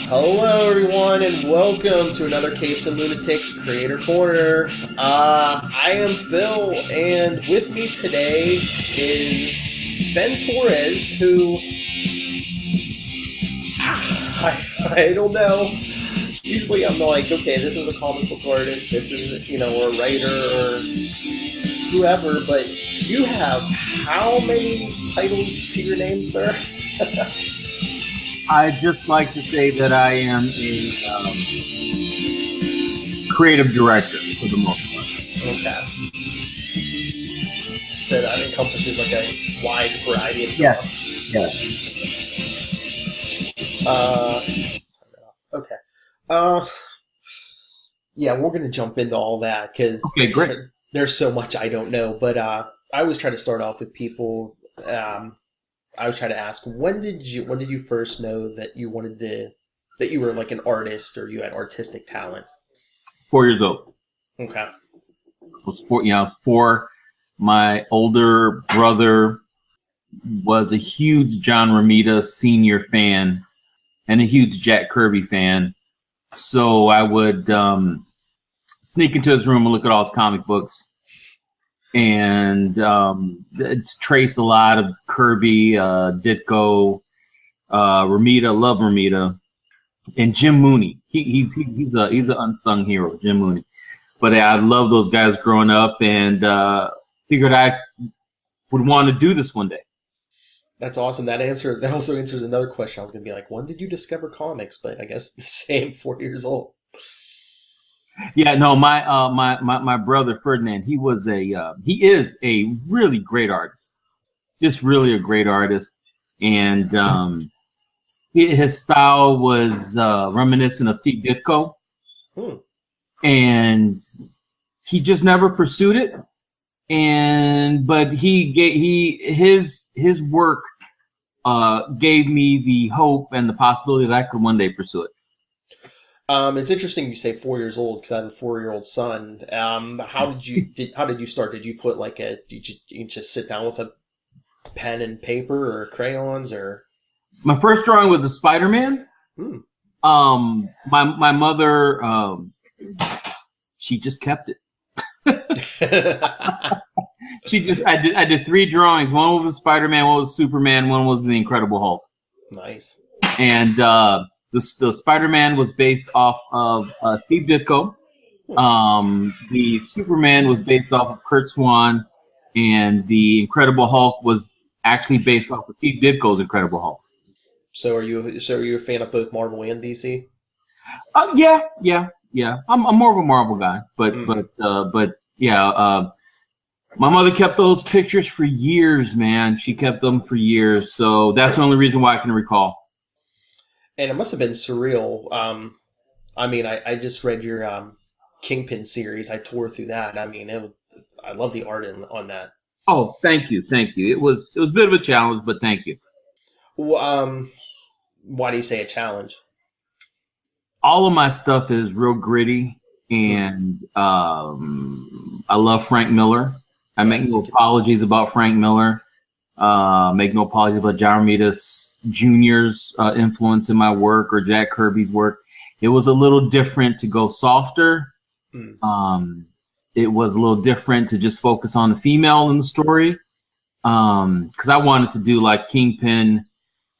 Hello, everyone, and welcome to another Capes and Lunatics Creator Corner. I am Phil, and with me today is Ben Torres, who I don't know. Usually, I'm like, okay, this is a comic book artist, this is a writer or whoever, but you have how many titles to your name, sir? I'd just like to say that I am a creative director for the most part. Okay. So that encompasses like a wide variety of Yes, jobs. yes. Okay. Yeah, we're gonna jump into all that because Okay, great. there's so much I don't know. But I always try to start off with people. I was trying to ask, when did you first know that you were like an artist or you had artistic talent? 4 years old. Okay. I was four. My older brother was a huge John Romita Sr. fan and a huge Jack Kirby fan. So I would sneak into his room and look at all his comic books. And it's traced a lot of Kirby, Ditko, Romita, love Romita, and Jim Mooney. He's an unsung hero, Jim Mooney. But I love those guys growing up, and figured I would want to do this one day. That's awesome. That also answers another question. I was gonna be like, when did you discover comics? But I guess the same, 4 years old. Yeah, no, my brother Ferdinand, he is a really great artist, just really a great artist, and his style was reminiscent of Steve Ditko, and he just never pursued it. But his work gave me the hope and the possibility that I could one day pursue it. It's interesting you say 4 years old because I have a 4-year-old son. How did you start? Did you put did you just sit down with a pen and paper or crayons or? My first drawing was a Spider-Man. My mother, she just kept it. I did 3 drawings. One was Spider-Man, one was Superman, one was the Incredible Hulk. Nice. And the Spider-Man was based off of Steve Ditko. The Superman was based off of Kurt Swan, and the Incredible Hulk was actually based off of Steve Ditko's Incredible Hulk. So are you a fan of both Marvel and DC? Yeah. I'm more of a Marvel guy, but yeah. My mother kept those pictures for years, man. She kept them for years, so that's the only reason why I can recall. And it must have been surreal. I mean, I just read your Kingpin series. I tore through that. I mean, I love the art on that. Oh, thank you. It was a bit of a challenge, but thank you. Well, why do you say a challenge? All of my stuff is real gritty, and I love Frank Miller. I make no apologies about Frank Miller. Make no apologies about John Romita Jr.'s influence in my work or Jack Kirby's work. It was a little different to go softer. It was a little different to just focus on the female in the story. Because I wanted to do like Kingpin.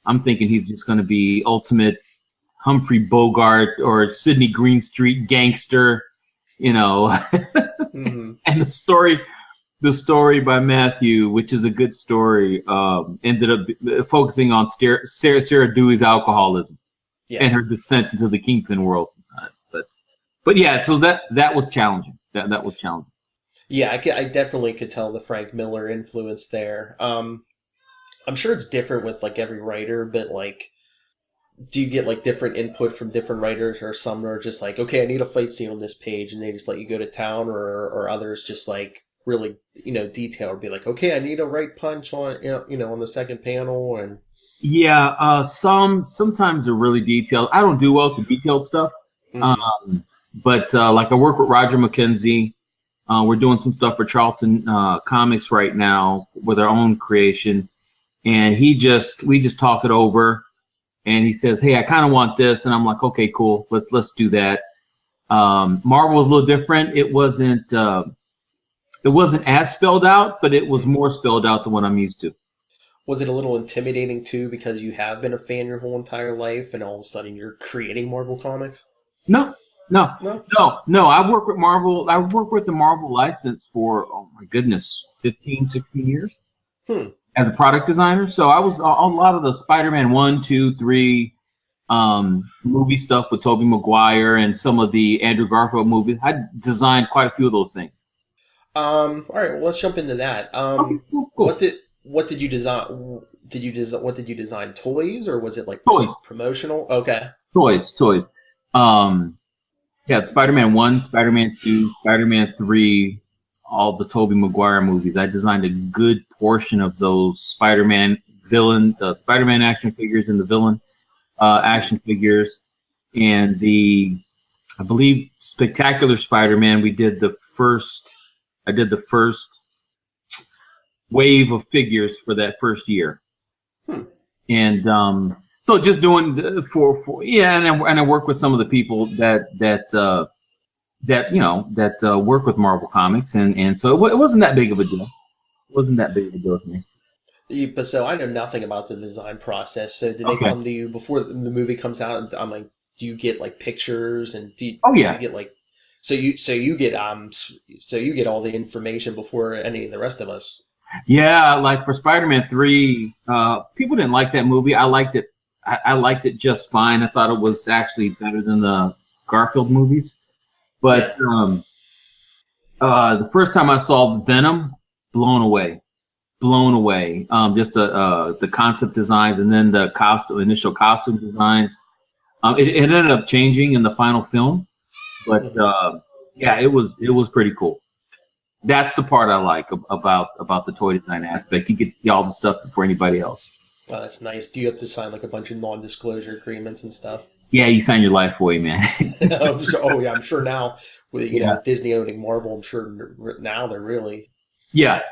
I'm thinking he's just going to be ultimate Humphrey Bogart or Sidney Greenstreet gangster, And the story by Matthew, which is a good story, ended up focusing on Sarah Dewey's alcoholism and her descent into the Kingpin world. But yeah, so that was challenging. That was challenging. Yeah, I definitely could tell the Frank Miller influence there. I'm sure it's different with like every writer, but like, do you get like different input from different writers, or some are just like, okay, I need a fight scene on this page, and they just let you go to town, or others just like really detail, or be like, okay, I need a right punch on on the second panel, and yeah, sometimes they're really detailed. I don't do well with the detailed stuff, but like I work with Roger McKenzie. We're doing some stuff for Charlton Comics right now with our own creation, and we just talk it over, and he says, "Hey, I kind of want this," and I'm like, "Okay, cool, let's do that." Marvel was a little different. It wasn't as spelled out, but it was more spelled out than what I'm used to. Was it a little intimidating too because you have been a fan your whole entire life, and all of a sudden you're creating Marvel comics? No, no, No. no. I work with Marvel. I worked with the Marvel license for, oh my goodness, 15, 16 years as a product designer. So I was on a lot of the Spider-Man 1, 2, 3 movie stuff with Tobey Maguire and some of the Andrew Garfield movies. I designed quite a few of those things. All right, well, let's jump into that. Okay, cool. What did you design? What did you design? Toys, or was it like Toys. promotional? Okay. Toys. Yeah, Spider-Man 1, Spider-Man 2, Spider-Man 3, all the Tobey Maguire movies. I designed a good portion of those Spider-Man villain, the Spider-Man action figures and the villain action figures. And I believe, Spectacular Spider-Man, I did the first wave of figures for that first year. And so just doing and I work with some of the people that work with Marvel Comics, and so it wasn't that big of a deal. It wasn't that big of a deal to me. But so I know nothing about the design process. So did they Okay. come to you before the movie comes out? And I'm like, do you get like pictures and do Oh yeah. you get like so you get all the information before any of the rest of us? Yeah, like for Spider-Man 3, people didn't like that movie. I liked it. I liked it just fine. I thought it was actually better than the Garfield movies. But the first time I saw Venom, blown away. Just the concept designs and then the initial costume designs. It ended up changing in the final film, but yeah, it was pretty cool. That's the part I like about the toy design aspect. You get to see all the stuff before anybody else. Oh, that's nice. Do you have to sign like a bunch of non-disclosure agreements and stuff? Yeah, you sign your life away, man. Oh yeah, I'm sure now with Disney owning Marvel, I'm sure now they're really Yeah.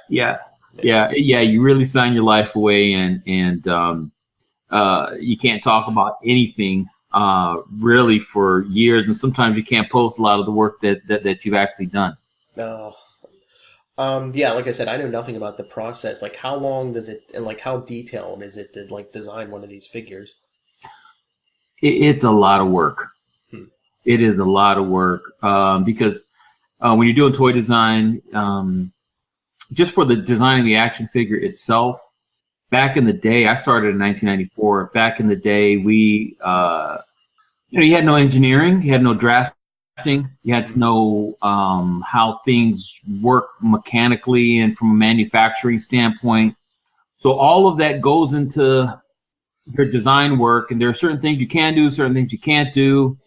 You really sign your life away, and you can't talk about anything really for years, and sometimes you can't post a lot of the work that you've actually done. No. Yeah, like I said, I know nothing about the process. Like, how long does it, and like, how detailed is it to like design one of these figures? It's a lot of work. It is a lot of work because when you're doing toy design, just for the designing the action figure itself, back in the day, I started in 1994. Back in the day, we, you had no engineering, you had no drafting, you had to know how things work mechanically and from a manufacturing standpoint. So all of that goes into your design work, and there are certain things you can do, certain things you can't do.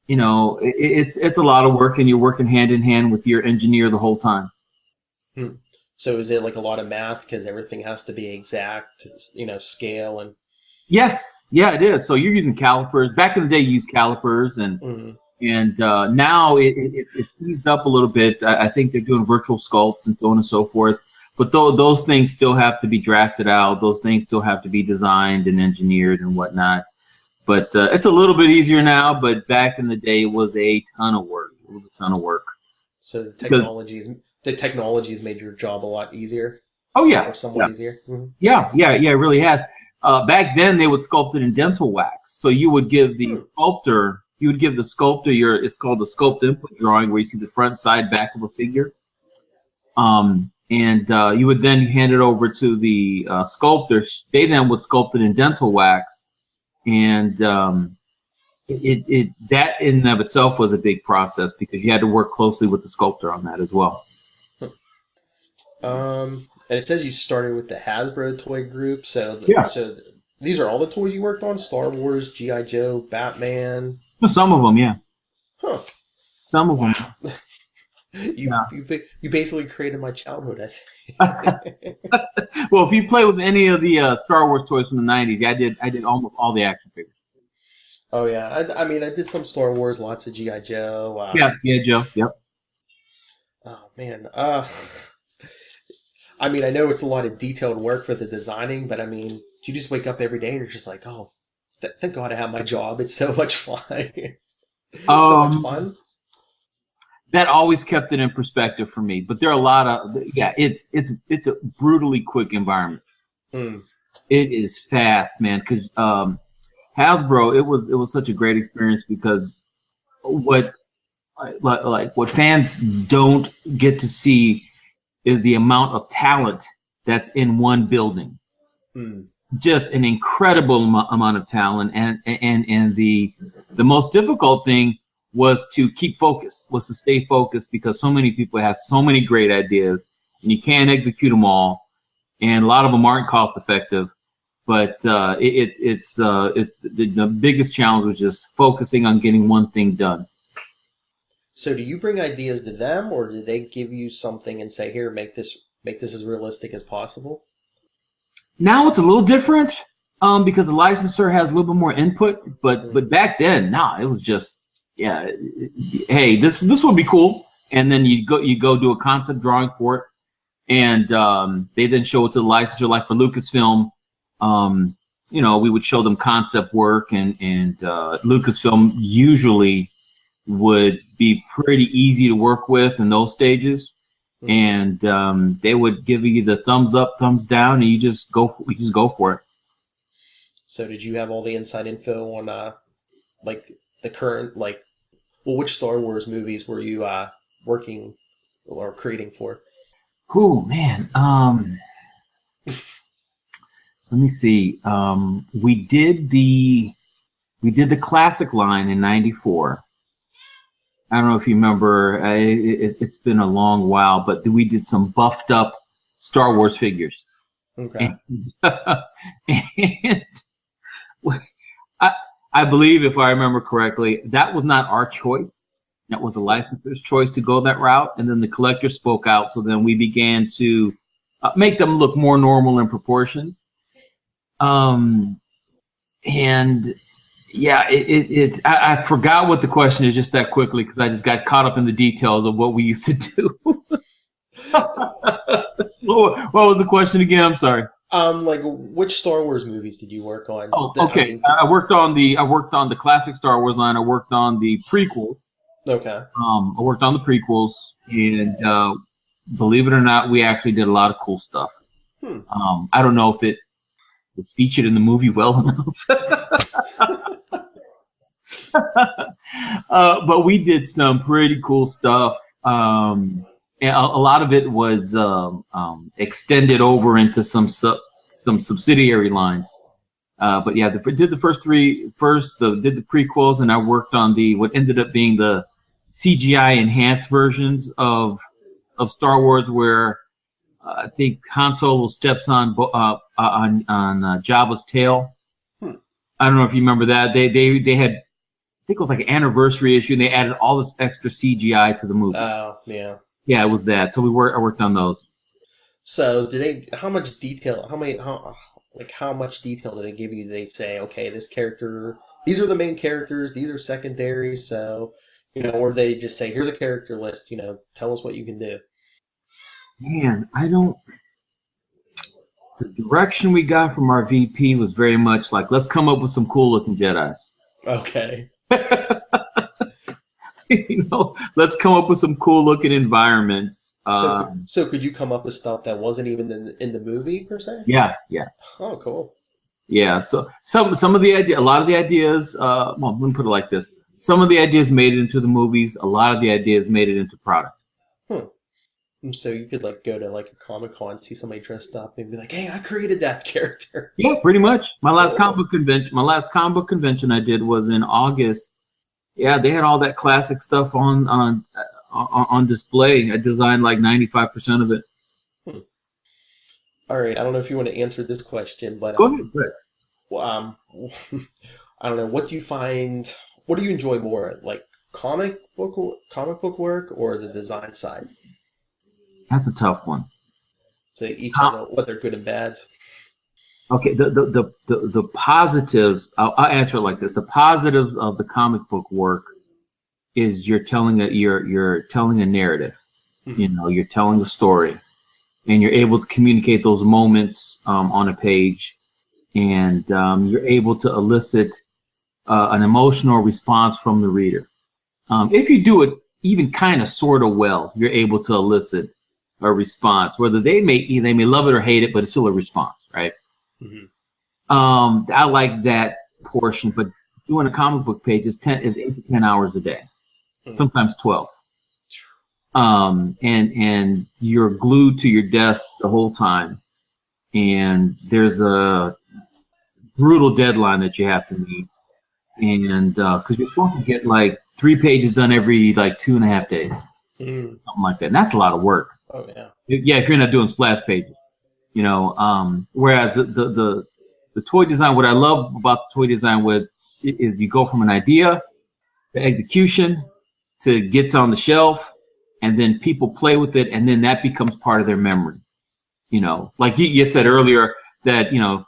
It's a lot of work, and you're working hand in hand with your engineer the whole time. So is it like a lot of math because everything has to be exact, scale and? Yes, yeah, it is. So you're using calipers. Back in the day, you used calipers, and now it's eased up a little bit. I think they're doing virtual sculpts and so on and so forth. But those things still have to be drafted out. Those things still have to be designed and engineered and whatnot. But it's a little bit easier now. But back in the day, it was a ton of work. So the technology's made your job a lot easier. Oh yeah, or somewhat easier. Yeah, it really has. Back then, they would sculpt it in dental wax. So you would give the sculptor, it's called the sculpt input drawing, where you see the front, side, back of a figure. And you would then hand it over to the sculptors. They then would sculpt it in dental wax. And that in and of itself was a big process because you had to work closely with the sculptor on that as well. And it says you started with the Hasbro toy group. So these are all the toys you worked on? Star Wars, G.I. Joe, Batman? Some of them, yeah. Huh. Some of them. You basically created my childhood. Well, if you play with any of the Star Wars toys from the 90s, I did almost all the action figures. Oh yeah, I did some Star Wars, lots of G.I. Joe. G.I. Joe. Yep. Oh man. I know it's a lot of detailed work for the designing, but Do you just wake up every day and you're just like, oh, thank God I have my job. It's so much fun. So much Um, fun. that always kept it in perspective for me. But there are a lot of yeah, it's a brutally quick environment. Mm, It is fast, man. Because Hasbro, it was such a great experience because what like what fans don't get to see is the amount of talent that's in one building. mm. Just an incredible amount of talent, and the most difficult thing was to keep focus, was to stay focused because so many people have so many great ideas and you can't execute them all, and a lot of them aren't cost effective. But the biggest challenge was just focusing on getting one thing done. So do you bring ideas to them, or do they give you something and say, "Here, make this as realistic as possible"? Now it's a little different because the licensor has a little bit more input. But back then, nah, it was just yeah. Hey, this would be cool, and then you go do a concept drawing for it, and they then show it to the licensor. Like for Lucasfilm, we would show them concept work, and Lucasfilm usually would be pretty easy to work with in those stages. And they would give you the thumbs up, thumbs down, and you just go for it. So did you have all the inside info on like the current which Star Wars movies were you working or creating for? Oh man, let me see. We did the classic line in '94. I don't know if you remember. It's been a long while, but we did some buffed up Star Wars figures. Okay. And I believe, if I remember correctly, that was not our choice. That was a licensor's choice to go that route, and then the collector spoke out. So then we began to make them look more normal in proportions. And yeah, I forgot what the question is just that quickly because I just got caught up in the details of what we used to do. What was the question again? I'm sorry. Like which Star Wars movies did you work on? Oh, okay. I worked on the classic Star Wars line. I worked on the prequels. Okay. I worked on the prequels, and believe it or not, we actually did a lot of cool stuff. I don't know if it was featured in the movie well enough. But we did some pretty cool stuff. And a lot of it was extended over into some subsidiary lines. But yeah, did the first three did the prequels, and I worked on what ended up being the CGI enhanced versions of Star Wars, where I think Han Solo steps on Jabba's tail. I don't know if you remember that. They had, I think it was like an anniversary issue, and they added all this extra CGI to the movie. Oh, yeah. Yeah, it was that. So I worked on those. So how much detail did they give you? Did they say, okay, this character, these are the main characters, these are secondary, so, or they just say, here's a character list, tell us what you can do. Man, the direction we got from our VP was very much like, let's come up with some cool looking Jedis. Okay. Let's come up with some cool looking environments. So could you come up with stuff that wasn't even in the movie per se? Yeah. Oh, cool. Yeah. So some of the a lot of the ideas. Well, let me put it like this: some of the ideas made it into the movies. A lot of the ideas made it into product. So you could go to a Comic-Con, see somebody dressed up, and be like, "Hey, I created that character." Yeah, pretty much. My last comic book convention I did was in August. Yeah, they had all that classic stuff on display. I designed 95% of it. All right, I don't know if you want to answer this question, but go ahead. I don't know. What do you find? What do you enjoy more, comic book work or the design side? That's a tough one. So each know what they're good and bad. Okay, the positives. I'll answer it like this: the positives of the comic book work is you're telling a narrative. Mm-hmm. You're telling a story, and you're able to communicate those moments on a page. and you're able to elicit an emotional response from the reader. If you do it even kind of sort of well, you're able to elicit a response, whether they may love it or hate it, but it's still a response, right? Mm-hmm. I like that portion, but doing a comic book page is 8 to 10 hours a day, sometimes 12. And you're glued to your desk the whole time, and there's a brutal deadline that you have to meet, and because you're supposed to get like 3 pages done every like 2.5 days, something like that. And that's a lot of work. Oh yeah. Yeah, if you're not doing splash pages, you know. Whereas the toy design, what I love about the toy design is you go from an idea to execution to gets on the shelf, and then people play with it, and then that becomes part of their memory. You know, like you had said earlier that, you know,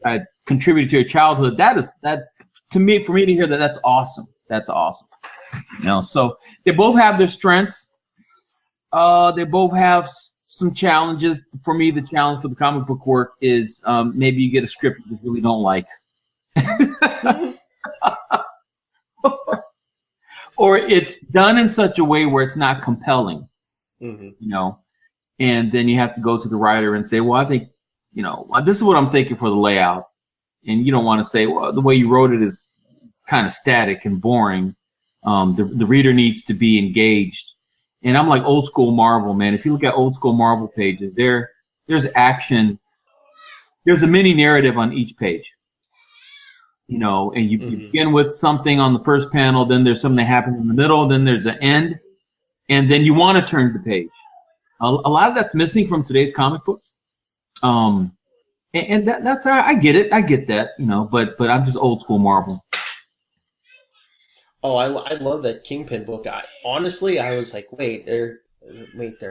I contributed to your childhood. That to me, for me to hear that, that's awesome. That's awesome. You know, so they both have their strengths. They both have some challenges. For me, the challenge for the comic book work is maybe you get a script you just really don't like. Or it's done in such a way where it's not compelling, you know, and then you have to go to the writer and say, well, I think, you know, this is what I'm thinking for the layout. And you don't want to say, well, the way you wrote it is kind of static and boring. The reader needs to be engaged. And I'm like old school Marvel, man. If you look at old school Marvel pages, there's action. There's a mini narrative on each page. You know, and you begin with something on the first panel, then there's something that happens in the middle, then there's an end, and then you want to turn the page. A lot of that's missing from today's comic books. And that's I get it. I get that, you know, but I'm just old school Marvel. Oh, I love that Kingpin book. Honestly, I was like, wait, there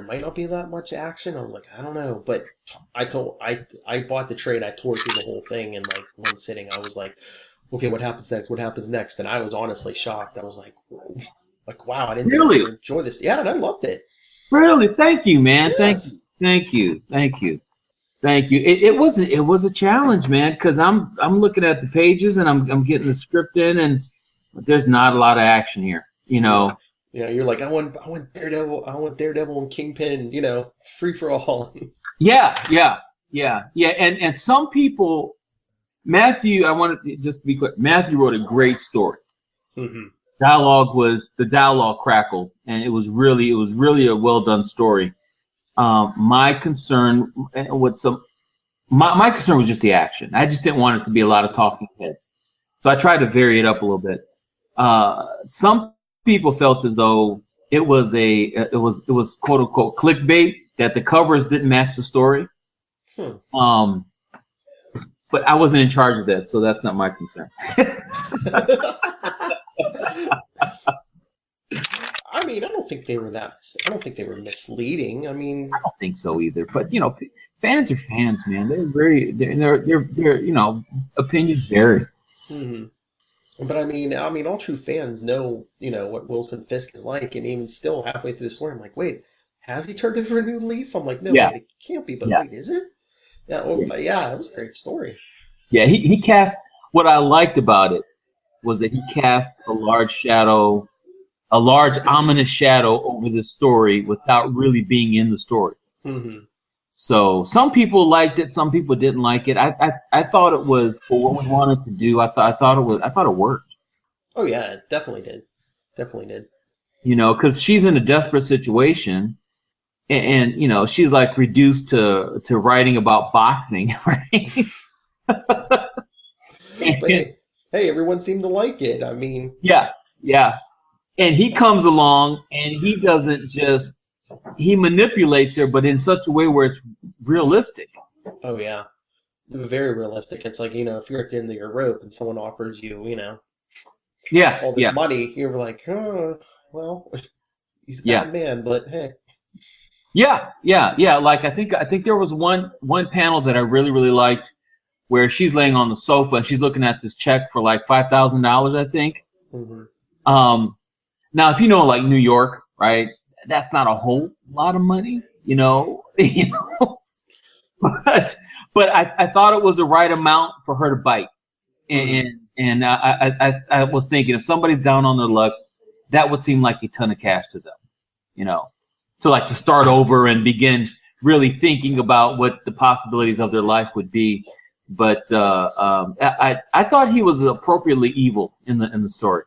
might not be that much action. I was like, I don't know, but I bought the trade. I tore through the whole thing in like one sitting. I was like, okay, what happens next? What happens next? And I was honestly shocked. I was like, wow, I didn't really enjoy this. Yeah, and I loved it. Really, thank you, man. Yes. Thank you. It was a challenge, man, because I'm looking at the pages and I'm getting the script in, and there's not a lot of action here, you know. Yeah, you're like, I want Daredevil and Kingpin, you know, free for all. Yeah. And some people, Matthew, I want to just be clear. Matthew wrote a great story. The dialogue crackled, and it was really a well done story. My concern was just the action. I just didn't want it to be a lot of talking heads, so I tried to vary it up a little bit. Some people felt as though it was quote unquote clickbait, that the covers didn't match the story. But I wasn't in charge of that, so that's not my concern. I mean, I don't think they were misleading. I mean, I don't think so either. But you know, fans are fans, man. They're you know, opinions vary. But I mean, all true fans know, you know, what Wilson Fisk is like, and even still halfway through the story, I'm like, wait, has he turned over a new leaf? I'm like, no, wait, it can't be. But wait, is it? Yeah, it was a great story. Yeah, he cast. What I liked about it was that he cast a large ominous shadow over the story without really being in the story. So some people liked it, some people didn't like it. I thought it was for what we wanted to do. I thought it worked. Oh yeah, it definitely did. You know, because she's in a desperate situation, and you know, she's like reduced to writing about boxing, right? But hey, everyone seemed to like it. I mean, yeah. And he comes along and he doesn't just, he manipulates her, but in such a way where it's realistic. Oh yeah, very realistic. It's like, you know, if you're at the end of your rope and someone offers you, you know, all this money, you're like, oh, well, he's a bad man, but hey. Yeah. Like I think there was one panel that I really liked, where she's laying on the sofa and she's looking at this check for like $5,000, I think. Now, if you know, like New York, right, that's not a whole lot of money, you know. but I thought it was the right amount for her to bite. And I was thinking, if somebody's down on their luck, that would seem like a ton of cash to them, to start over and begin really thinking about what the possibilities of their life would be. But I thought he was appropriately evil in the story.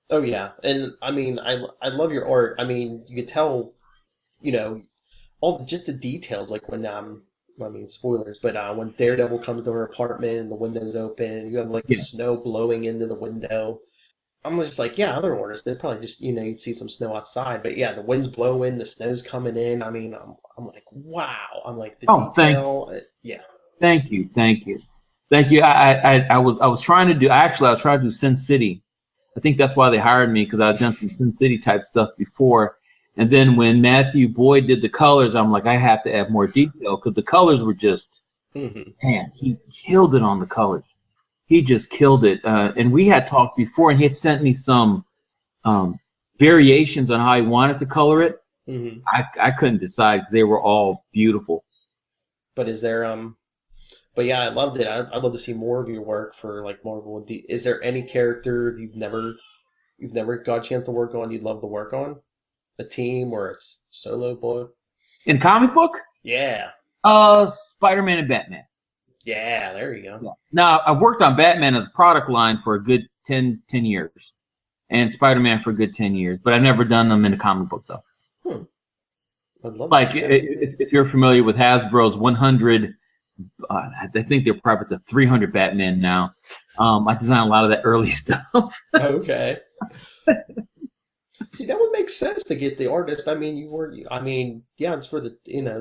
Oh yeah, and I mean, I love your art. I mean, you could tell, just the details, like when I mean, spoilers, but when Daredevil comes to her apartment and the window's open, you have like the snow blowing into the window. I'm just like, yeah, other artists, they'd probably just, you'd see some snow outside, but yeah, the wind's blowing, the snow's coming in. I mean, I'm like, wow. I'm like, the detail, yeah. Thank you. I was trying to do Sin City. I think that's why they hired me, because I'd done some Sin City type stuff before. And then when Matthew Boyd did the colors, I'm like, I have to add more detail, because the colors were just, man, he killed it on the colors. He just killed it. And we had talked before, and he had sent me some variations on how he wanted to color it. I couldn't decide, because they were all beautiful. But is there But yeah, I loved it. I'd love to see more of your work for like Marvel. Is there any character you've never got a chance to work on you'd love to work on? A team or a solo boy? In comic book? Yeah. Spider-Man and Batman. Yeah, there you go. Yeah. Now, I've worked on Batman as a product line for a good 10 years. And Spider-Man for a good 10 years. But I've never done them in a comic book, though. I'd love like, if you're familiar with Hasbro's 100... I think they're probably at the 300 Batman now. I designed a lot of that early stuff. Okay. See, that would make sense to get the artist. I mean, yeah, it's for the,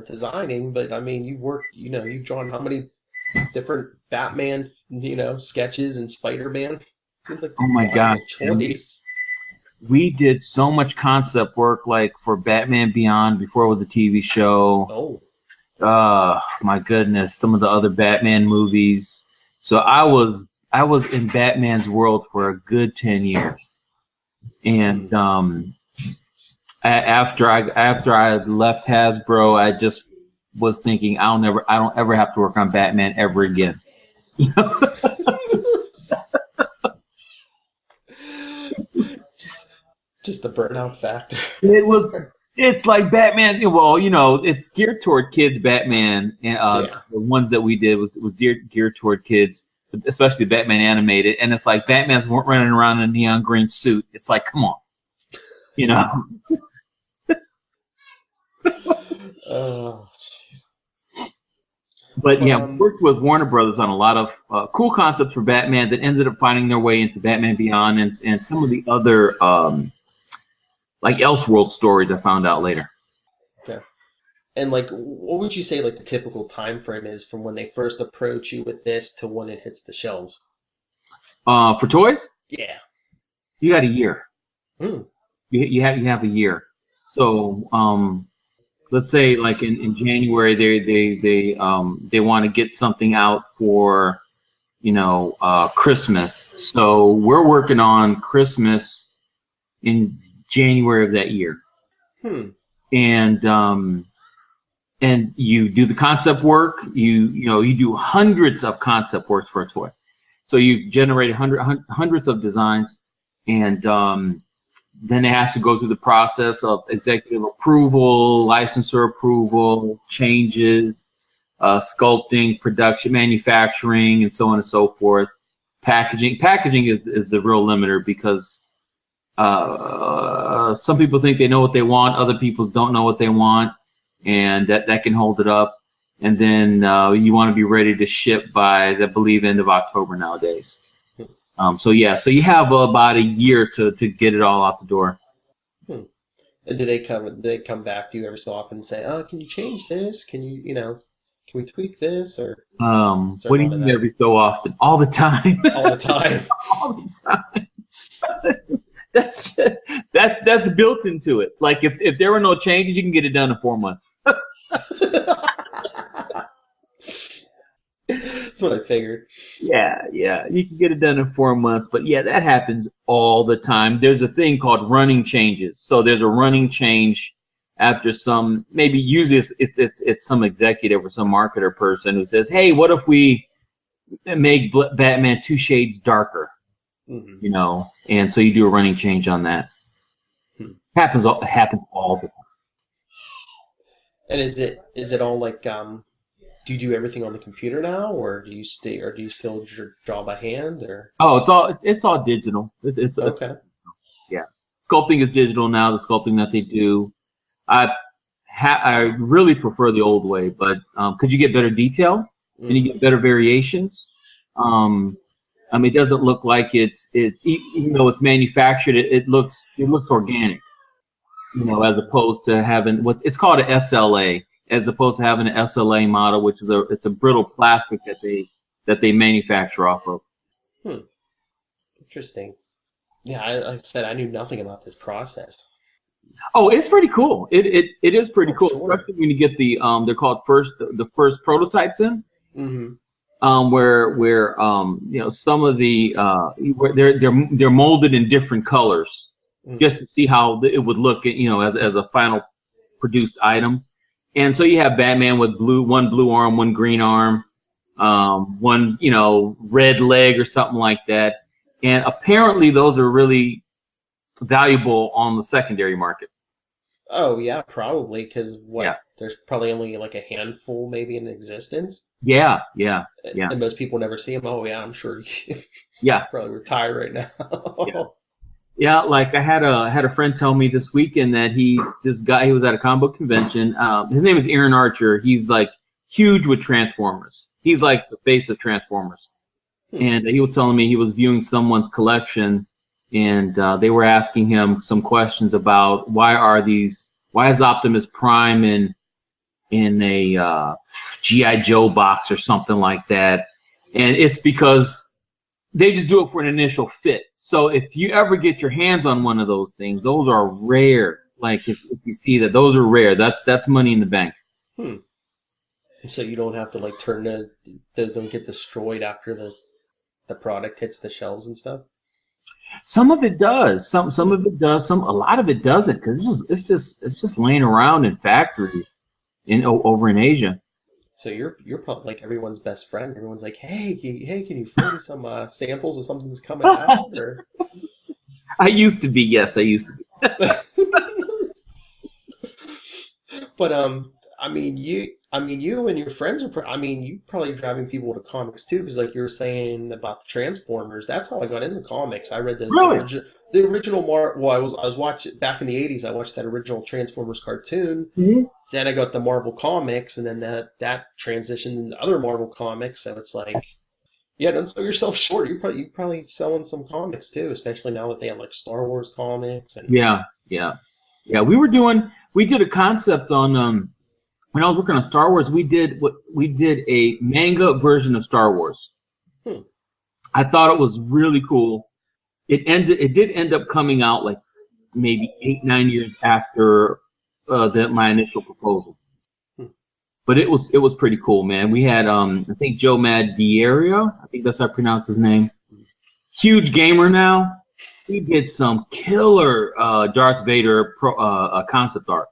designing, but I mean, you've drawn how many different Batman, sketches and Spider-Man? Seems like oh my God. Choice. We did so much concept work, like for Batman Beyond before it was a TV show. Oh. My goodness, some of the other Batman movies. So I was in Batman's world for a good 10 years. And after I left Hasbro, I just was thinking I don't ever have to work on Batman ever again. Just the burnout factor. It's like Batman. Well, it's geared toward kids. Batman, the ones that we did was geared toward kids, especially Batman animated. And it's like Batman's running around in a neon green suit. It's like, come on, Oh, jeez. But yeah, we worked with Warner Brothers on a lot of cool concepts for Batman that ended up finding their way into Batman Beyond and some of the other. Like Elseworld stories I found out later. Okay. And like, what would you say like the typical time frame is from when they first approach you with this to when it hits the shelves? For toys? Yeah. You got a year. You have a year. So let's say like in January they want to get something out for Christmas. So we're working on Christmas in January of that year. And you do the concept work. You do hundreds of concept works for a toy. So you generate hundreds of designs, and then it has to go through the process of executive approval, licensor approval, changes, sculpting, production, manufacturing, and so on and so forth. Packaging is the real limiter, because some people think they know what they want, other people don't know what they want, and that can hold it up. And then you want to be ready to ship by, I believe, end of October nowadays. So you have about a year to get it all out the door. And do they come back to you every so often and say, "Oh, can you change this? Can you, can we tweak this?" Or what do you mean every so often? All the time. All the time. All the time. That's built into it. Like if there were no changes, you can get it done in 4 months. That's what I figured. Yeah, you can get it done in 4 months. But yeah, that happens all the time. There's a thing called running changes. So there's a running change after some, maybe usually it's some executive or some marketer person who says, hey, what if we make Batman 2 shades darker? You know, and so you do a running change on that. Happens all the time. And is it all like do you do everything on the computer now, or do you still draw by hand, or? Oh, it's all digital. It's okay. Yeah, sculpting is digital now. The sculpting that they do, I really prefer the old way, but because you get better detail and you get better variations. I mean, it doesn't look like it's even though it's manufactured, it looks organic, you know, as opposed to having what it's called an SLA, as opposed to having an SLA model, which is it's a brittle plastic that they manufacture off of. Interesting. Yeah, like I said, I knew nothing about this process. Oh, it's pretty cool. It is pretty cool, sure. especially when you get the they're called the first prototypes in. Where you know, some of the where they're molded in different colors just to see how it would look, you know, as a final produced item. And so you have Batman with one blue arm, one green arm, one, you know, red leg or something like that. And apparently those are really valuable on the secondary market. Oh yeah, probably, because there's probably only like a handful maybe in existence. Yeah. And most people never see them. Oh yeah, I'm sure. Yeah, probably retired right now. Yeah, like I had a friend tell me this weekend that he was at a comic book convention. His name is Aaron Archer. He's like huge with Transformers. He's like the face of Transformers. And he was telling me he was viewing someone's collection, and they were asking him some questions about why is Optimus Prime in a G.I. Joe box or something like that. And it's because they just do it for an initial fit. So if you ever get your hands on one of those things, those are rare. Like if you see that, those are rare. That's money in the bank. So you don't have to like those don't get destroyed after the product hits the shelves and stuff. Some of it does. Some of it does. A lot of it doesn't, because it's just laying around in factories over in Asia. So you're probably like everyone's best friend. Everyone's like, hey, can you find some samples of something that's coming out? Or... I used to be, yes, I used to be. But I mean, you and your friends are. You probably driving people to comics too, because like you were saying about the Transformers. That's how I got into comics. I read the original Well, I was watching back in the '80s. I watched that original Transformers cartoon. Then I got the Marvel comics, and then that transitioned into other Marvel comics. So it's like, yeah, don't sell yourself short. You're probably selling some comics too, especially now that they have like Star Wars comics. And yeah. We did a concept on when I was working on Star Wars. We did a manga version of Star Wars. I thought it was really cool. It did end up coming out like maybe 8-9 years after my initial proposal, but it was pretty cool, man. We had I think Joe Madureira, I think that's how I pronounce his name. Huge gamer now. He did some killer Darth Vader concept art.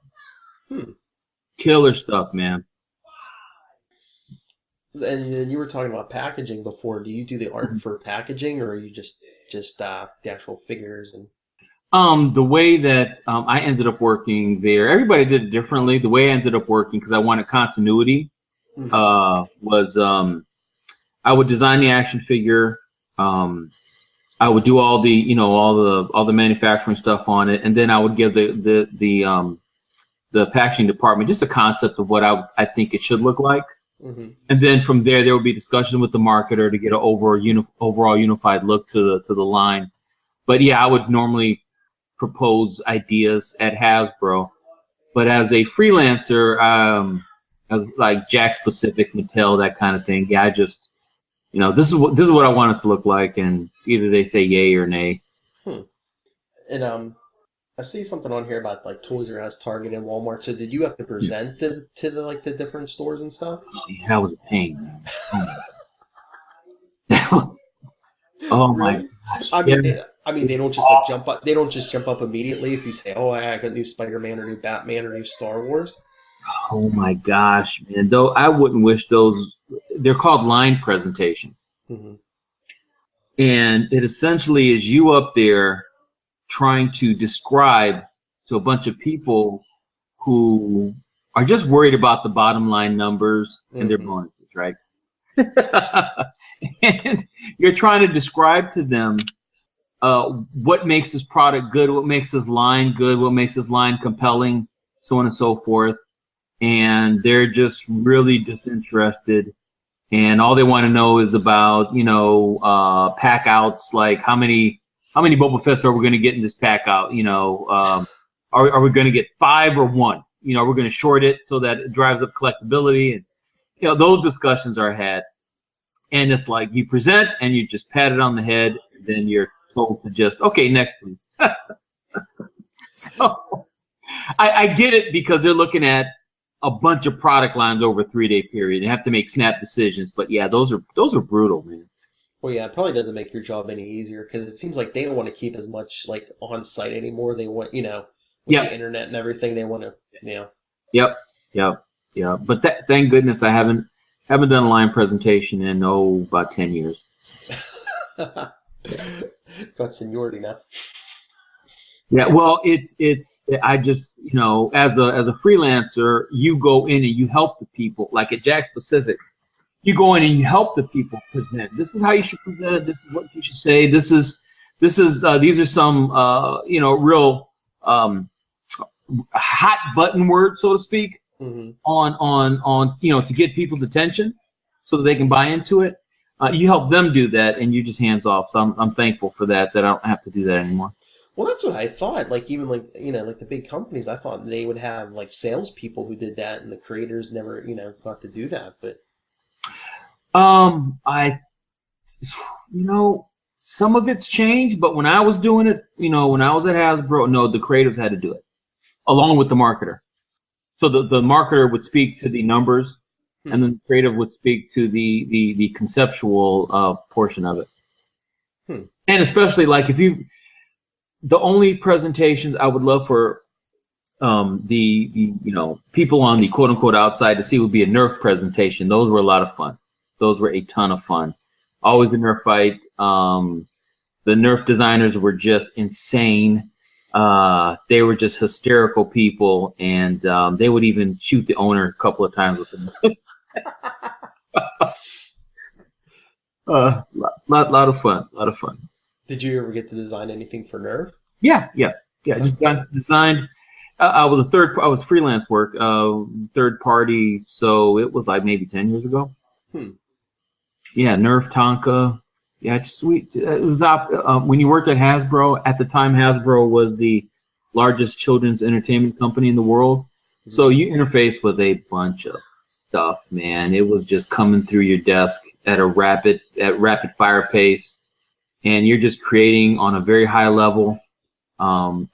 Killer stuff, man. And you were talking about packaging before. Do you do the art for packaging, or are you just the actual figures? And the way that I ended up working there, everybody did it differently. The way I ended up working, because I wanted continuity, was I would design the action figure. I would do all the manufacturing stuff on it, and then I would give the packaging department just a concept of what I think it should look like. And then from there would be discussion with the marketer to get an overall unified look to the line. But yeah, I would normally propose ideas at Hasbro, but as a freelancer, as like Jack Pacific, Mattel, that kind of thing. Yeah, I just, this is what I want it to look like, and either they say yay or nay. And I see something on here about like Toys R Us, Target, and Walmart. So did you have to present to the different stores and stuff? Yeah, that was a pain, man. That was, oh my gosh. I mean, I mean, they don't just like jump up. They don't just jump up immediately if you say, "Oh, I got new Spider-Man or new Batman or new Star Wars." Oh my gosh, man! Though I wouldn't wish those. They're called line presentations, Hmm. and it essentially is you up there trying to describe to a bunch of people who are just worried about the bottom line numbers and their Hmm. bonuses, right? And you're trying to describe to them what makes this product good, what makes this line good, what makes this line compelling, so on and so forth. And they're just really disinterested. And all they want to know is about, pack outs, like how many Boba Fett's are we going to get in this pack out? Are we going to get 5 or 1? We're going to short it so that it drives up collectability. And, those discussions are had. And it's like you present and you just pat it on the head. And then you're told to just, okay, next, please. So I get it because they're looking at a bunch of product lines over a 3-day period and have to make snap decisions. But yeah, those are brutal, man. Well, yeah, it probably doesn't make your job any easier because it seems like they don't want to keep as much like on site anymore. They want, with the Yep. internet and everything, they want to, Yep. Yep. Yeah. But thank goodness I haven't done a line presentation in about 10 years. got seniority now. Yeah, well, it's I just as a freelancer, you go in and you help the people. Like at Jack Pacific, you go in and you help the people present. This is how you should present it. This is what you should say. These are some real hot button words, so to speak, Hmm. on to get people's attention so that they can buy into it. You help them do that, and you're just hands off. So I'm thankful for that I don't have to do that anymore. Well, that's what I thought. Like even like like the big companies, I thought they would have like salespeople who did that, and the creators never got to do that. But I some of it's changed, but when I was doing it, when I was at Hasbro, no, the creatives had to do it along with the marketer. So the marketer would speak to the numbers, and then the creative would speak to the conceptual portion of it. And especially like the only presentations I would love for the people on the quote unquote outside to see would be a Nerf presentation. Those were a lot of fun. Those were a ton of fun. Always a Nerf fight. The Nerf designers were just insane. They were just hysterical people, and they would even shoot the owner a couple of times with them. Lot of fun. did you ever get to design anything for Nerve? Yeah. Just designed. I was freelance work, third party. So it was like maybe 10 years ago. Yeah, Nerf Tonka. Yeah, it's sweet. It was when you worked at Hasbro. At the time, Hasbro was the largest children's entertainment company in the world. So you interface with a bunch of stuff, man. It was just coming through your desk at rapid fire pace, and you're just creating on a very high level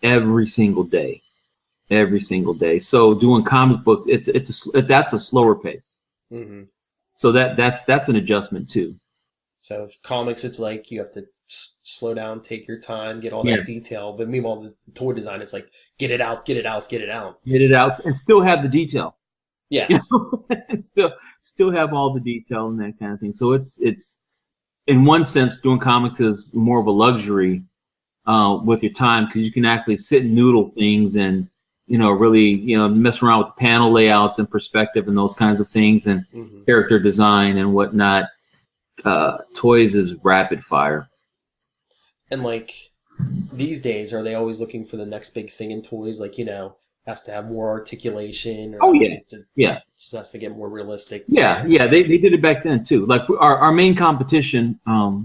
every single day. So doing comic books, that's a slower pace. Mm-hmm. So that's an adjustment too. So comics, it's like you have to slow down, take your time, get all that detail. But meanwhile, the toy design, it's like get it out, and still have the detail. Yeah, and still have all the detail and that kind of thing. So it's in one sense, doing comics is more of a luxury with your time because you can actually sit and noodle things and really mess around with panel layouts and perspective and those kinds of things and character design and whatnot. Toys is rapid fire. And like these days, are they always looking for the next big thing in toys? Like has to have more articulation. Or just has to get more realistic. Yeah. They did it back then too. Like our main competition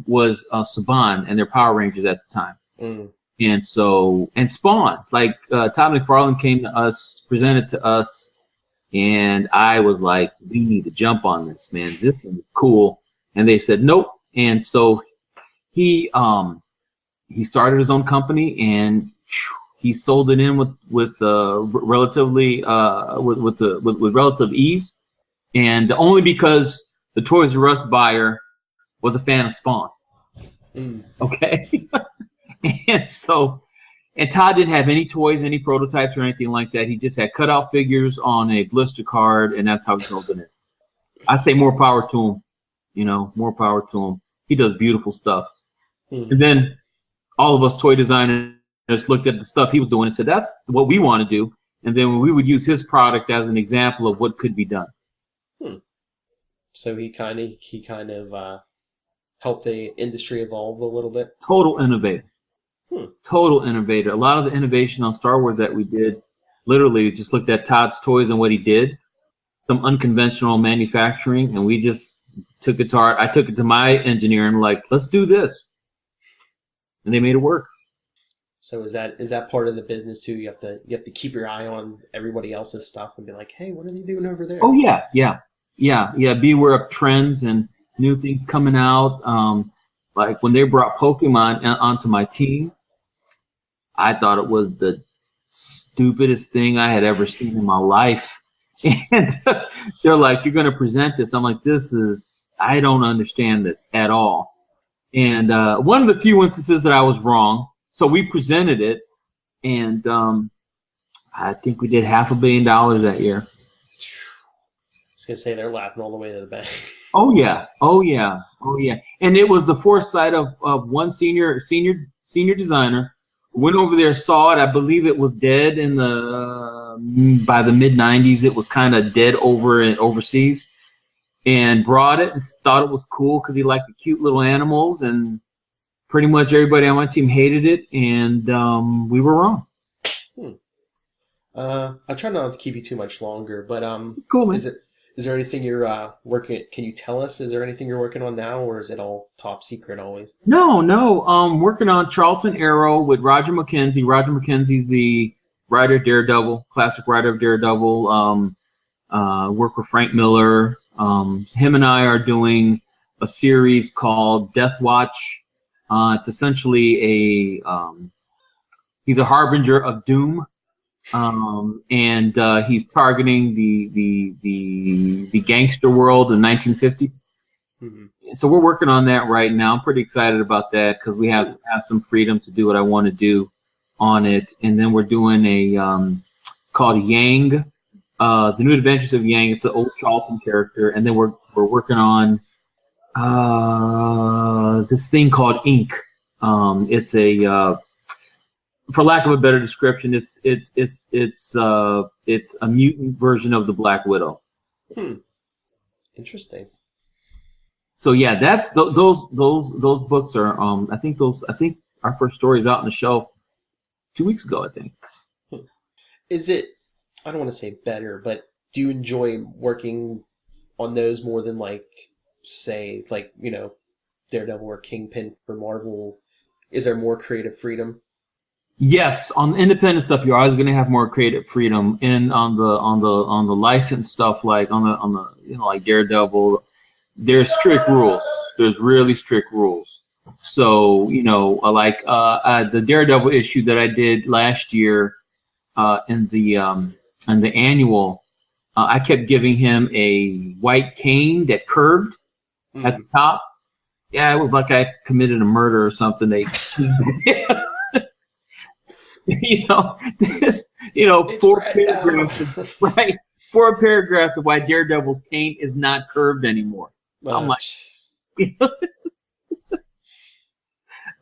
was Saban and their Power Rangers at the time. And Spawn, like Todd McFarlane came to us, presented to us, and I was like, we need to jump on this, man. This thing is cool. And they said nope. And so he started his own company and he sold it in with relative ease, and only because the Toys R Us buyer was a fan of Spawn. Okay. And so, and Todd didn't have any toys, any prototypes or anything like that. He just had cutout figures on a blister card, and that's how he built it. I say more power to him, you know, more power to him. He does beautiful stuff. And then all of us toy designers looked at the stuff he was doing and said, that's what we want to do. And then we would use his product as an example of what could be done. So he kind of helped the industry evolve a little bit. Total innovator. Total innovator. A lot of the innovation on Star Wars that we did, literally just looked at Todd's toys and what he did, some unconventional manufacturing, and we just took it to I took it to my engineer and like, let's do this. And they made it work. So is that part of the business too? You have to keep your eye on everybody else's stuff and be like, hey, what are they doing over there? Oh yeah. Be aware of trends and new things coming out. Like when they brought Pokemon onto my team, I thought it was the stupidest thing I had ever seen in my life. And they're like, you're going to present this. I'm like, I don't understand this at all. And one of the few instances that I was wrong. So we presented it, and I think we did $500 million that year. I was going to say they're laughing all the way to the bank. Oh yeah. And it was the foresight of one senior designer. Went over there, saw it. I believe it was dead by the mid '90s. It was kind of dead overseas, and brought it and thought it was cool because he liked the cute little animals. And pretty much everybody on my team hated it, and we were wrong. I'll try not to keep you too much longer, but it's cool, man. Is there anything you're working? Can you tell us? Is there anything you're working on now, or is it all top secret always? No. Working on Charlton Arrow with Roger McKenzie. Roger McKenzie's the writer of Daredevil, classic writer of Daredevil. Work with Frank Miller. Him and I are doing a series called Death Watch. It's essentially he's a harbinger of doom. And he's targeting the gangster world in the 1950s. And so we're working on that right now. I'm pretty excited about that because we have some freedom to do what I want to do on it. And then we're doing it's called Yang, The New Adventures of Yang. It's an old Charlton character. And then we're working on this thing called Ink. It's a for lack of a better description, it's a mutant version of the Black Widow. Interesting. So yeah, that's those books are I think our first story is out on the shelf 2 weeks ago, I think. Is it, I don't want to say better, but do you enjoy working on those more than say Daredevil or Kingpin for Marvel? Is there more creative freedom? Yes, on independent stuff, you're always going to have more creative freedom, and on the licensed stuff, like on the like Daredevil, there's strict rules. There's really strict rules. So the Daredevil issue that I did last year, in the annual, I kept giving him a white cane that curved at the top. Yeah, it was like I committed a murder or something. They. Four paragraphs, right? 4 paragraphs of why Daredevil's cane is not curved anymore. I'm like,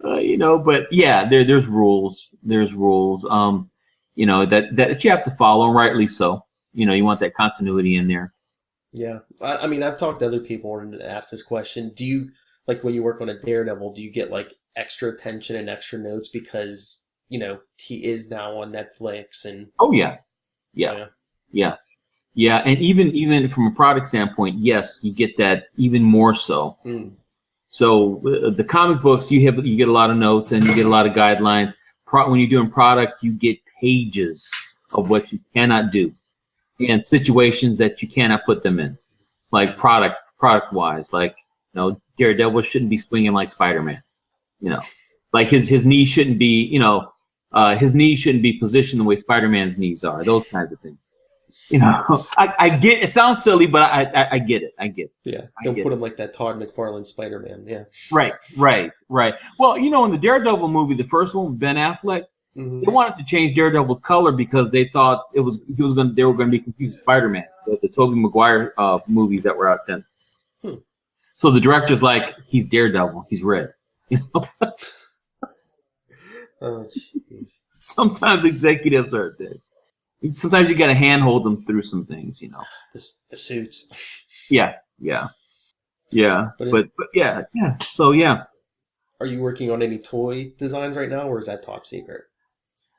but yeah, there's rules. There's rules. That you have to follow, and rightly so. You want that continuity in there. Yeah, I mean, I've talked to other people and asked this question. Do you when you work on a Daredevil? Do you get extra attention and extra notes because he is now on Netflix and and even from a product standpoint, yes, you get that even more so. So the comic books, you get a lot of notes and you get a lot of guidelines. When you're doing product, you get pages of what you cannot do and situations that you cannot put them in, like product wise, Daredevil shouldn't be swinging like Spider-Man, like his knee shouldn't be, his knees shouldn't be positioned the way Spider-Man's knees are, those kinds of things. I get it. Sounds silly, but I get it. I get it. Yeah, I don't get put it. him like that Todd McFarlane Spider-Man. Yeah. Right. Well, in the Daredevil movie, the first one with Ben Affleck, Hmm. they wanted to change Daredevil's color because they thought they were going to be confused with Spider-Man, the Tobey Maguire movies that were out then. Hmm. So the director's like, he's Daredevil, he's red. Oh, jeez. Sometimes executives are there. Sometimes you got to handhold them through some things. The suits. Yeah. But But yeah. So yeah. are you working on any toy designs right now, or is that top secret?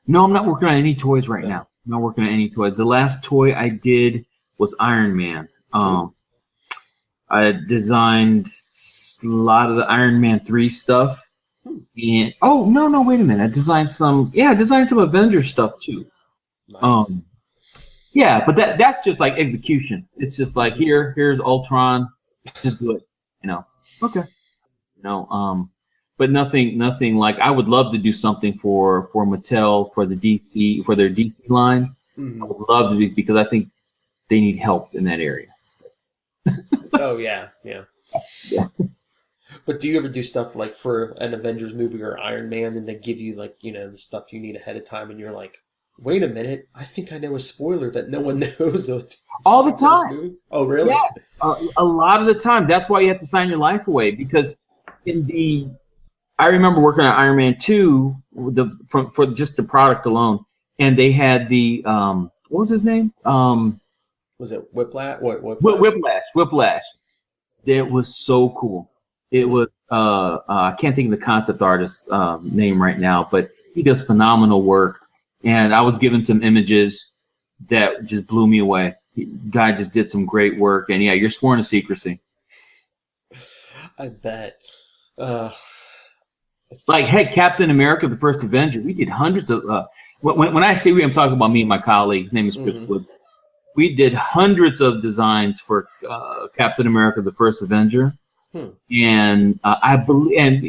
No, I'm not working on any toys right No. now. I'm not working on any toys. The last toy I did was Iron Man. Ooh. I designed a lot of the Iron Man 3 stuff. Hmm. And no, wait a minute. I designed some Avengers stuff too. Nice. Yeah, but that's just like execution. It's just like here's Ultron, just do it. Okay. But nothing like I would love to do something for Mattel for their DC line. I Hmm. would love to do because I think they need help in that area. Oh yeah. Yeah. But do you ever do stuff like for an Avengers movie or Iron Man, and they give you like the stuff you need ahead of time, and you're like, wait a minute, I think I know a spoiler that no one knows All the for this time. movie. Oh really? Yes, a lot of the time. That's why you have to sign your life away because I remember working on Iron Man 2 for just the product alone, and they had the what was his name? Was it Whiplash? What Whiplash? Whiplash. It was so cool. It was I can't think of the concept artist's name right now, but he does phenomenal work. And I was given some images that just blew me away. The guy just did some great work, and yeah, you're sworn to secrecy. I bet. Uh, Like, heck, Captain America: The First Avenger. We did hundreds of. When I say we, I'm talking about me and my colleague. His name is Chris Woods. We did hundreds of designs for Captain America: The First Avenger. And I believe, and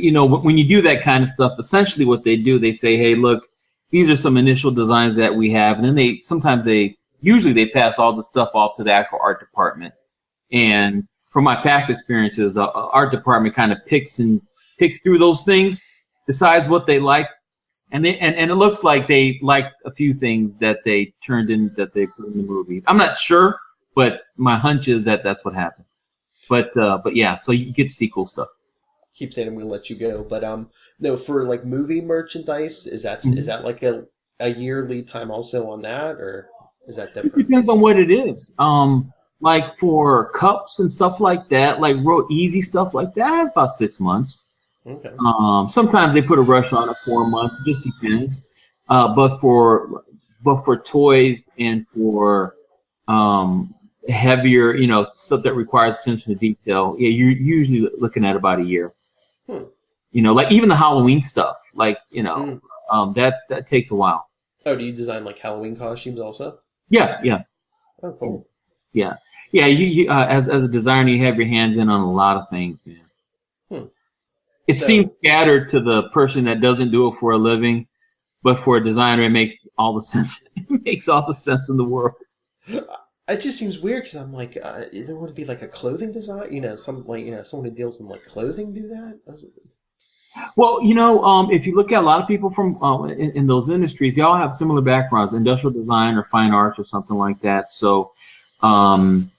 when you do that kind of stuff, essentially what they do, they say, "Hey, look, these are some initial designs that we have," and then usually they pass all the stuff off to the actual art department. And from my past experiences, the art department kind of picks through those things, decides what they liked, and it looks like they liked a few things that they put in the movie. I'm not sure, but my hunch is that that's what happened. But yeah, so you get to see cool stuff. Keep saying I'm gonna let you go, but no, for like movie merchandise, is that like a year lead time also on that, or is that It different? depends on what it is. Like for cups and stuff like that, like real easy stuff like that, about 6 months. Okay. Sometimes they put a rush on it 4 months. It just depends. But for toys and for heavier, stuff that requires attention to detail, yeah, you're usually looking at about a year. Like even the Halloween stuff, like that takes a while. Oh, do you design like Halloween costumes also? Yeah. Oh, cool. Yeah. You as a designer, you have your hands in on a lot of things, man. It seems scattered to the person that doesn't do it for a living, but for a designer, it makes all the sense. It makes all the sense in the world. It just seems weird because I'm like, there would be like a clothing design, someone who deals in like clothing do that. Well, if you look at a lot of people from in those industries, they all have similar backgrounds: industrial design or fine arts or something like that. So, and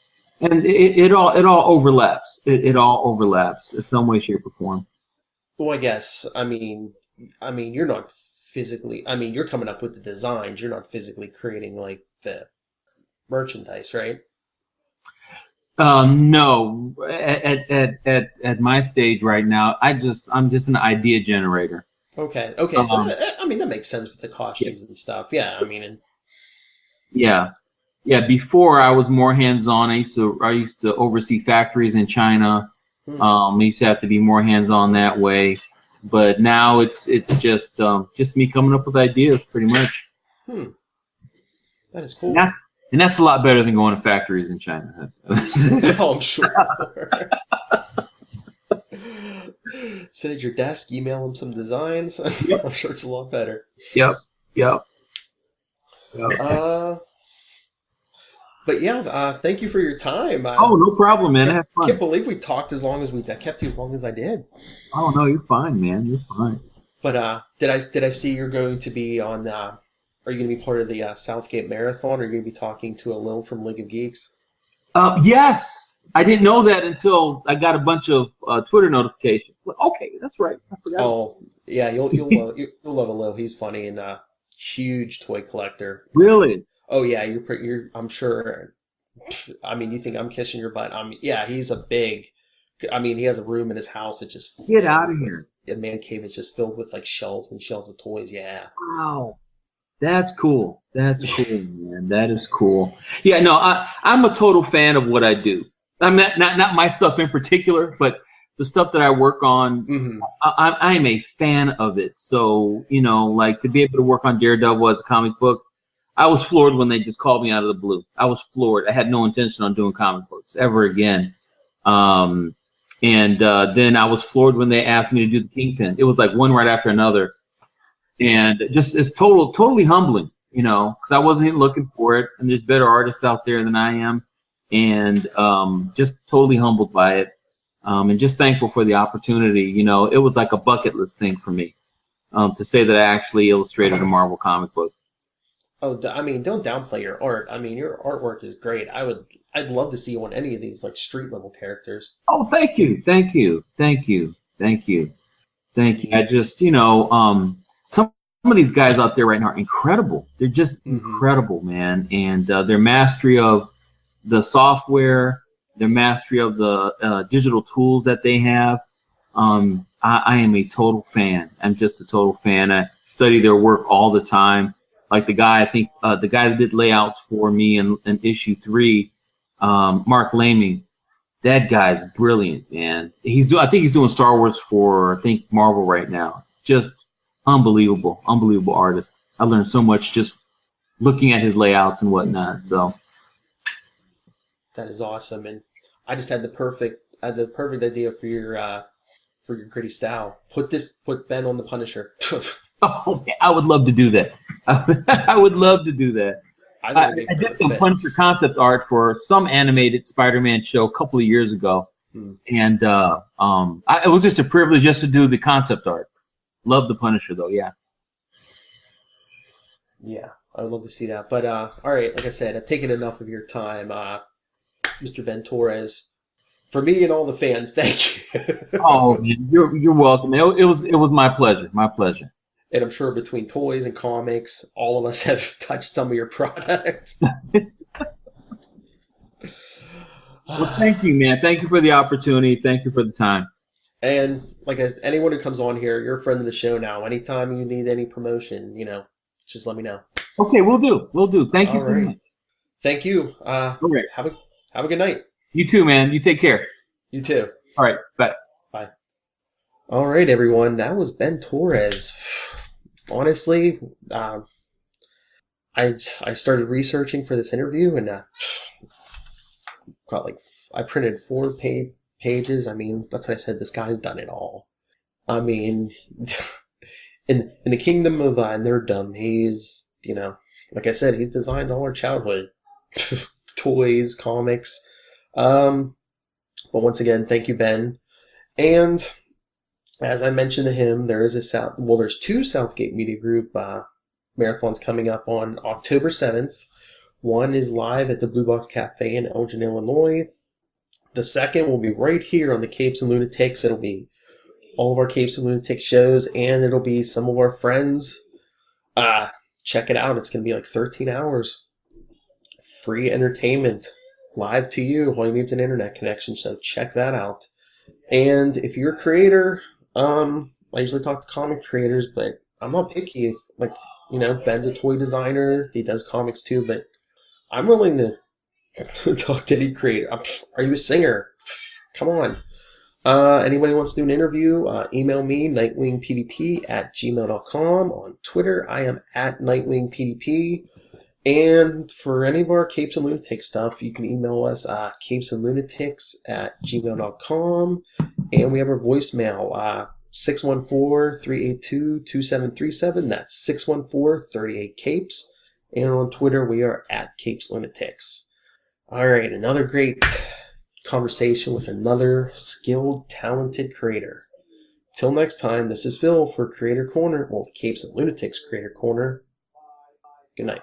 it all overlaps. It all overlaps in some way, shape, or form. Well, I guess you're not physically. I mean, you're coming up with the designs. You're not physically creating like the merchandise, right? No, at my stage right now, I'm just an idea generator. Okay. So that makes sense with the costumes and stuff. Yeah. Yeah. Before I was more hands-on. I used to oversee factories in China. I used to have to be more hands-on that way. But now it's just me coming up with ideas, pretty much. That is cool. And that's a lot better than going to factories in China. Oh, I'm sure. Sit at your desk, email them some designs. Yep. I'm sure it's a lot better. Yep. Well, But yeah, thank you for your time. Oh, no problem, man. I Can't, had can't fun. believe we talked as long as I kept you as long as I did. Oh no, you're fine, man. You're fine. But did I see you're going to be on? Are you going to be part of the Southgate Marathon? Or are you going to be talking to a Lil from League of Geeks? Yes, I didn't know that until I got a bunch of Twitter notifications. Well, okay, that's right. I forgot about Oh yeah, you'll love a Lil. He's funny and huge toy collector. it. Really? Oh yeah, you're. I'm sure. I mean, you think I'm kissing your butt? Yeah, he's a big. I mean, he has a room in his house that's just Get out filled of with here. a man cave. Is just filled with like shelves and shelves of toys. Yeah. Wow. That's cool. That's cool, man. That is cool. Yeah, no, I'm a total fan of what I do. I'm not my stuff in particular, but the stuff that I work on, Hmm. I am a fan of it. So, like to be able to work on Daredevil as a comic book, I was floored when they just called me out of the blue. I was floored. I had no intention on doing comic books ever again. Um, and then I was floored when they asked me to do the Kingpin. It was like one right after another, and just it's totally humbling, because I wasn't even looking for it, and there's better artists out there than I am, and just totally humbled by it, and just thankful for the opportunity. It was like a bucket list thing for me, to say that I actually illustrated a Marvel comic book. Oh, I mean, don't downplay your art. I mean, your artwork is great. I'd love to see you on any of these like street level characters. Oh, thank you, thank you, thank you, thank you, thank you. I just, some of these guys out there right now are incredible. They're just Hmm. incredible, man, and their mastery of the software, their mastery of the digital tools that they have. I am a total fan. I'm just a total fan. I study their work all the time. Like the guy that did layouts for me in issue 3, Mark Laming. That guy's brilliant, man. I think he's doing Star Wars for, I think, Marvel right now. Just unbelievable artist. I learned so much just looking at his layouts and whatnot. So, That is awesome, and I had the perfect idea for your gritty style. Put Ben on the Punisher. oh, I would love to do that. I would love to do that. I think I, it'd be a I did perfect some fit. Punisher concept art for some animated Spider-Man show a couple of years ago, Hmm. and it was just a privilege just to do the concept art. Love the Punisher though, yeah. Yeah, I would love to see that. But all right, like I said, I've taken enough of your time, Mr. Ben Torres. For me and all the fans, thank Oh, you. man, you're welcome. It was my pleasure, my pleasure. And I'm sure between toys and comics, all of us have touched some of your products. Well, thank you, man. Thank you for the opportunity. Thank you for the time. And like anyone who comes on here, you're a friend of the show now. Anytime you need any promotion, just let me know. Okay, we'll do. We'll do. Thank you All so right. much. Thank you. All right. Have a good night. You too, man. You take care. You too. All right. Bye. Bye. All right, everyone. That was Ben Torres. Honestly, I started researching for this interview and got like I printed pages. I mean, that's what I said. This guy's done it all. I mean, in the kingdom of nerddom, he's like I said, he's designed all our childhood toys, comics. Um, but once again, thank you, Ben. And as I mentioned to him, there's two Southgate Media Group marathons coming up on October 7th. One is live at the Blue Box Cafe in Elgin, Illinois. The second will be right here on the Capes and Lunatics. It'll be all of our Capes and Lunatics shows, and it'll be some of our friends. Uh, Check it out. It's going to be like 13 hours. Free entertainment. Live to you. All you need is an internet connection, so check that out. And if you're a creator, I usually talk to comic creators, but I'm not picky. Like, Ben's a toy designer. He does comics too, but I'm willing to talk to any creator. Are you a singer? Come on. Anybody wants to do an interview, email me, nightwingpdp@gmail.com. On Twitter, I am at nightwingpdp. And for any of our Capes and Lunatics stuff, you can email us capesandlunatics@gmail.com. And we have our voicemail, 614-382-2737. That's 614-38-CAPES. And on Twitter, we are at Capes Lunatics. All right, another great conversation with another skilled, talented creator. Till next time, this is Phil for Creator Corner, well, the Capes and Lunatics Creator Corner. Good night.